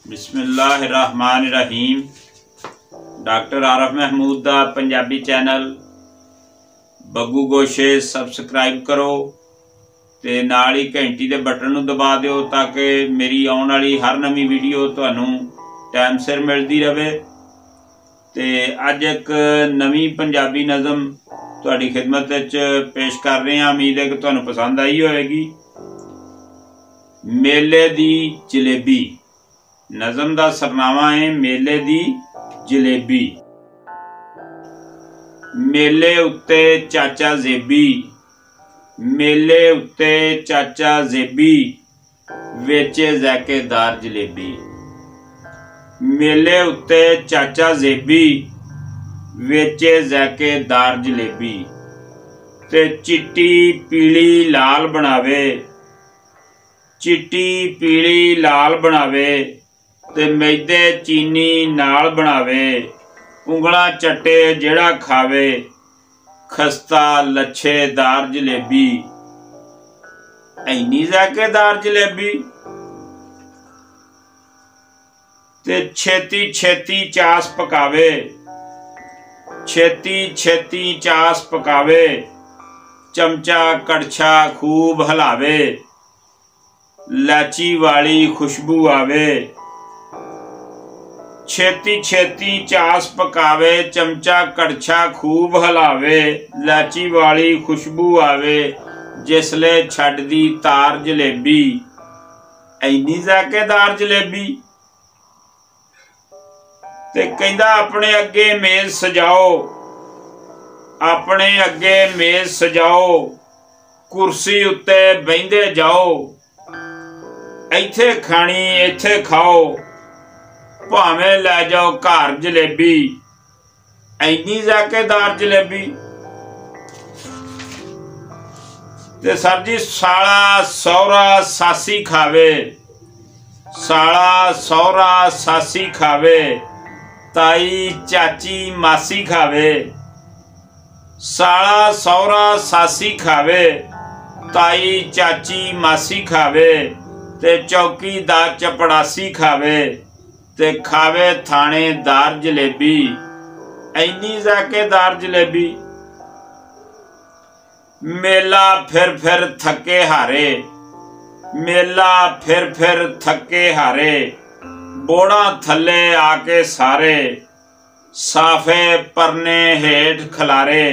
बिस्मिल्लाहिर्रहमानिर्रहीम। डॉक्टर आरफ महमूद दा पंजाबी चैनल बग्गू गोशे सबसक्राइब करो ते नाल ही घंटी दे बटन नूं दबा दिओ ताकि मेरी आउण वाली हर नवीं वीडियो तुहानूं टाइम सिर मिलती रहे। ते अज एक नवीं पंजाबी नज़म तुहाडी खिदमत विच पेश कर रहे हैं। उम्मीद है कि तुहानूं पसंद आई होएगी। मेले दी जलेबी। नज़म दा सरनामा है मेले दी जलेबी। मेले उत्ते चाचा जेबी, मेले उत्ते चाचा जेबी, वेचे ज़ैकेदार जलेबी। मेले उत्ते चाचा जेबी, वेचे ज़ैकेदार जलेबी। ते चिट्टी पीली लाल बनावे, चिट्टी पीली लाल बनावे ते मैदे चीनी नाल बनावे। उंगला चट्टे जेड़ा खावे, खस्ता लच्छेदार जलेबी। ऐनी ज़ैकेदार जलेबी ते छेती छेती चास पकावे, छेती छेती चास पकावे। चमचा कड़छा खूब हलावे, लाची वाली खुशबू आवे। छेती छेती चास पकावे, चमचा कड़छा खूब हलावे। लाची वाली खुशबू आवे, जिसले छड्डदी तार जलेबी। ऐनी ज़ैकेदार जलेबी ते कहंदा अपने अगे मेज सजाओ, अपने अगे मेज सजाओ। कुर्सी उत्ते बहिंदे जाओ, इत्थे खानी इत्थे खाओ। भावें लै जाओ घर जलेबी। ऐनी ज़ैकेदार जलेबी ते सर जी साला सौरा सासी खावे, साला सौरा सासी खावे। ताई चाची मासी खावे, साला सौरा सासी खावे। ताई चाची मासी खावे ते चौकीदार चपड़ासी खावे ते खावे थानेदार जलेबी। ऐनी ज़ैकेदार जलेबी। मेला फिर थके हारे, मेला फिर थके हारे। बोड़ा थले आके सारे, साफे परने हेठ खलारे।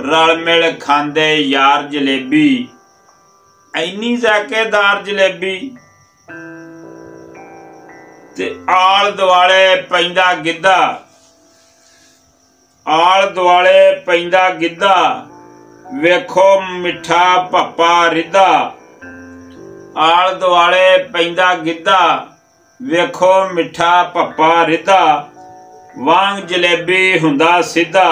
रल मिल खांदे यार जलेबी। ऐनी ज़ैकेदार जलेबी ते आल दुआले पैंदा गिद्धा, आल दुआले पैंदा गिद्धा। वेखो मिठा पप्पा रिद्धा, आल दुआले पैंदा गिद्धा। वेखो मिठा पप्पा रिद्धा। वांग जलेबी हुंदा सीधा,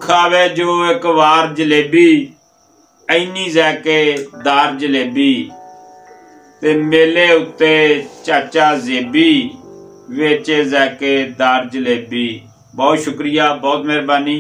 खावे जो एक वार जलेबी। ऐनी ज़ैकेदार जलेबी ते मेले उत्ते चाचा जेबी, वेचे ज़ैकेदार जलेबी। बहुत शुक्रिया, बहुत मेहरबानी।